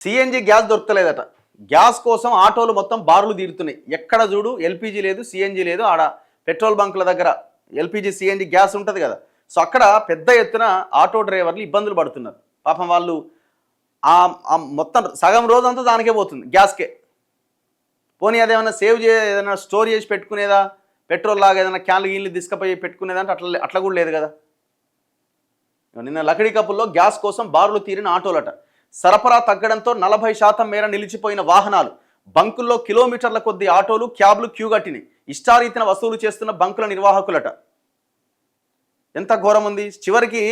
CNG gas దొరకలేదట. Gas కోసం ఆటోలు మొత్తం బారులు తీరుతున్నాయి. ఎక్కడ చూడు ఎల్పిజి లేదు, సిఎన్జి లేదు. ఆడ పెట్రోల్ బంకుల దగ్గర ఎల్పిజి సిఎన్జి గ్యాస్ ఉంటుంది కదా, సో అక్కడ పెద్ద ఎత్తున ఆటో డ్రైవర్లు ఇబ్బందులు పడుతున్నారు. పాపం వాళ్ళు మొత్తం సగం రోజంతా దానికే పోతుంది, గ్యాస్కే. పోనీ అదేమన్నా సేవ్ ఏదైనా స్టోర్ చేసి పెట్టుకునేదా, పెట్రోల్ లాగా ఏదైనా క్యాన్లు గీన్లు తీసుకుపోయి పెట్టుకునేదంటే అట్లా కూడా లేదు కదా. నిన్న లకడీ కప్పుల్లో గ్యాస్ కోసం బారులు తీరిన ఆటోలట. సరఫరా తగ్గడంతో 40% మేర నిలిచిపోయిన వాహనాలు. బంకుల్లో కిలోమీటర్ల కొద్ది ఆటోలు, క్యాబ్లు క్యూ కట్టినాయి. ఇష్టారీతిన వసూలు చేస్తున్న బంకుల నిర్వాహకులట. ఎంత ఘోరం ఉంది. చివరికి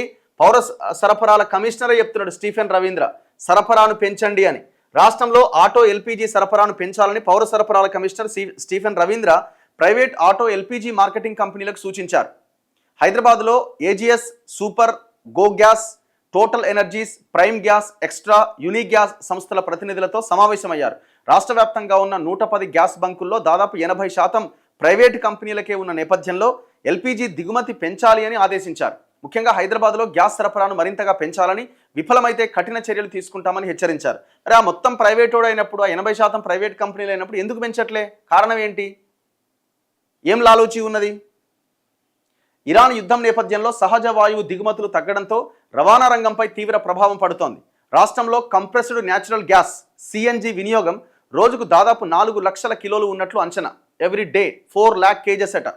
పౌర సరఫరాల కమిషనరే చెప్తున్నాడు స్టీఫెన్ రవీంద్ర, సరఫరాను పెంచండి అని. రాష్ట్రంలో ఆటో ఎల్పీజీ సరఫరాను పెంచాలని పౌర సరఫరాల commissioner Stephen Ravindra private auto LPG marketing కంపెనీలకు సూచించారు. హైదరాబాద్లో AGS, super, go gas, total energies, prime gas, extra, unique gas సంస్థల ప్రతినిధులతో సమావేశమయ్యారు. రాష్ట్ర వ్యాప్తంగా ఉన్న 110 గ్యాస్ బంకుల్లో దాదాపు 80% ప్రైవేటు కంపెనీలకే ఉన్న నేపథ్యంలో ఎల్పీజీ దిగుమతి పెంచాలి అని ఆదేశించారు. ముఖ్యంగా హైదరాబాద్లో గ్యాస్ సరఫరాను మరింతగా పెంచాలని, విఫలమైతే కఠిన చర్యలు తీసుకుంటామని హెచ్చరించారు. మరి ఆ మొత్తం ప్రైవేటోడు అయినప్పుడు, ఆ 80% ప్రైవేట్ కంపెనీలు అయినప్పుడు ఎందుకు పెంచట్లే? కారణం ఏంటి? ఏం లాలోచి ఉన్నది? ఇరాన్ యుద్ధం నేపథ్యంలో సహజ వాయువు దిగుమతులు తగ్గడంతో రవాణా రంగంపై తీవ్ర ప్రభావం పడుతోంది. రాష్ట్రంలో కంప్రెస్డ్ న్యాచురల్ గ్యాస్ సిఎన్జి వినియోగం రోజుకు దాదాపు 4 లక్షల కిలోలు ఉన్నట్లు అంచనా. ఎవ్రీ డే 4 lakh కేజెస్ అట.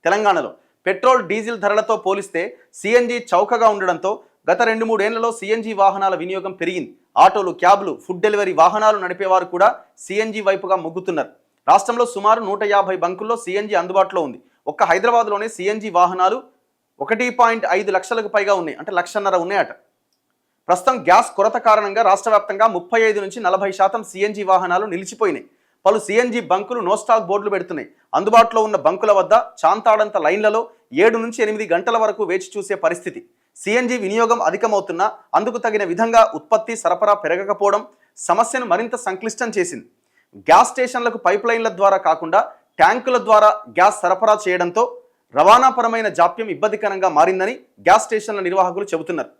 తెలంగాణలో పెట్రోల్, డీజిల్ ధరలతో పోలిస్తే సిఎన్జి చౌకగా ఉండడంతో గత 2-3 ఏళ్లలో సిఎన్జి వాహనాల వినియోగం పెరిగింది. ఆటోలు, క్యాబ్లు, ఫుడ్ డెలివరీ వాహనాలు నడిపేవారు కూడా సిఎన్జి వైపుగా మొగ్గుతున్నారు. రాష్ట్రంలో సుమారు 150 బంకుల్లో సిఎన్జి అందుబాటులో ఉంది. ఒక్క హైదరాబాద్లోనే సిఎన్జి వాహనాలు 1.5 లక్షలకు పైగా ఉన్నాయి, అంటే 1.5 లక్షలు ఉన్నాయట. ప్రస్తుతం గ్యాస్ కొరత కారణంగా రాష్ట్ర వ్యాప్తంగా 35 నుంచి 40% సిఎన్జి వాహనాలు నిలిచిపోయినాయి. పలు సిఎన్జి బంకులు నో స్టాక్ బోర్డులు పెడుతున్నాయి. అందుబాటులో ఉన్న బంకుల వద్ద చాంతాడంత లైన్లలో 7 నుంచి 8 గంటల వరకు వేచి చూసే పరిస్థితి. సిఎన్జి వినియోగం అధికమవుతున్నా అందుకు తగిన విధంగా ఉత్పత్తి, సరఫరా పెరగకపోవడం సమస్యను మరింత సంక్లిష్టం చేసింది. గ్యాస్ స్టేషన్లకు పైప్ లైన్ల ద్వారా కాకుండా ట్యాంకుల ద్వారా గ్యాస్ సరఫరా చేయడంతో రవాణాపరమైన జాప్యం ఇబ్బందికరంగా మారిందని గ్యాస్ స్టేషన్ల నిర్వాహకులు చెబుతున్నారు.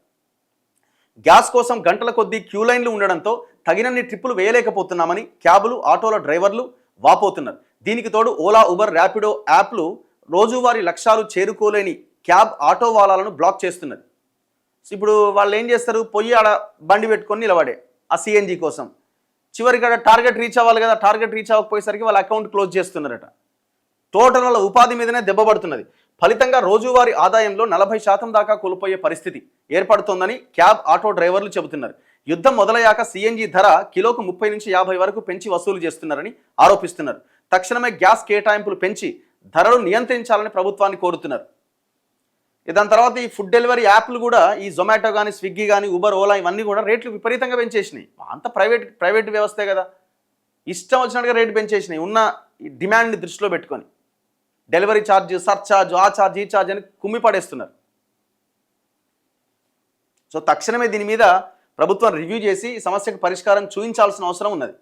గ్యాస్ కోసం గంటల కొద్దీ క్యూ లైన్లు ఉండడంతో తగినన్ని ట్రిప్పులు వేయలేకపోతున్నామని క్యాబులు, ఆటోల డ్రైవర్లు వాపోతున్నారు. దీనికి తోడు ఓలా, ఉబర్, ర్యాపిడో యాప్లు రోజువారీ లక్ష్యాలు చేరుకోలేని క్యాబ్, ఆటో వాలాలను బ్లాక్ చేస్తున్నది. ఇప్పుడు వాళ్ళు ఏం చేస్తారు? పొయ్యి ఆడ బండి పెట్టుకొని నిలబడే ఆ సిఎన్జి కోసం. చివరికి టార్గెట్ రీచ్ అవ్వాలి కదా, టార్గెట్ రీచ్ అవ్వకపోయేసరికి వాళ్ళ అకౌంట్ క్లోజ్ చేస్తున్నారట. టోటల్ వాళ్ళ ఉపాధి మీదనే దెబ్బపడుతున్నది. ఫలితంగా రోజువారీ ఆదాయంలో 40% దాకా కోల్పోయే పరిస్థితి ఏర్పడుతోందని క్యాబ్, ఆటో డ్రైవర్లు చెబుతున్నారు. యుద్ధం మొదలయ్యాక సిఎన్జి ధర కిలోకు 30 నుంచి 50 వరకు పెంచి వసూలు చేస్తున్నారని ఆరోపిస్తున్నారు. తక్షణమే గ్యాస్ కేటాయింపులు పెంచి ధరలు నియంత్రించాలని ప్రభుత్వాన్ని కోరుతున్నారు. దాని తర్వాత ఈ ఫుడ్ డెలివరీ యాప్లు కూడా, ఈ జొమాటో కానీ, స్విగ్గీ కానీ, ఉబర్, ఓలా ఇవన్నీ కూడా రేట్లు విపరీతంగా పెంచేసినాయి. అంత ప్రైవేట్ వ్యవస్థే కదా, ఇష్టం వచ్చినట్టుగా రేటు పెంచేసినాయి. ఉన్న డిమాండ్ని దృష్టిలో పెట్టుకొని డెలివరీ ఛార్జ్, సర్ఛార్జ్, ఆ ఛార్జ్, ఈ ఛార్జ్ అని కుమ్మి పడేస్తున్నారు. సో తక్షణమే దీని మీద ప్రభుత్వం రివ్యూ చేసి ఈ సమస్యకు పరిష్కారం చూపించాల్సిన అవసరం ఉన్నది.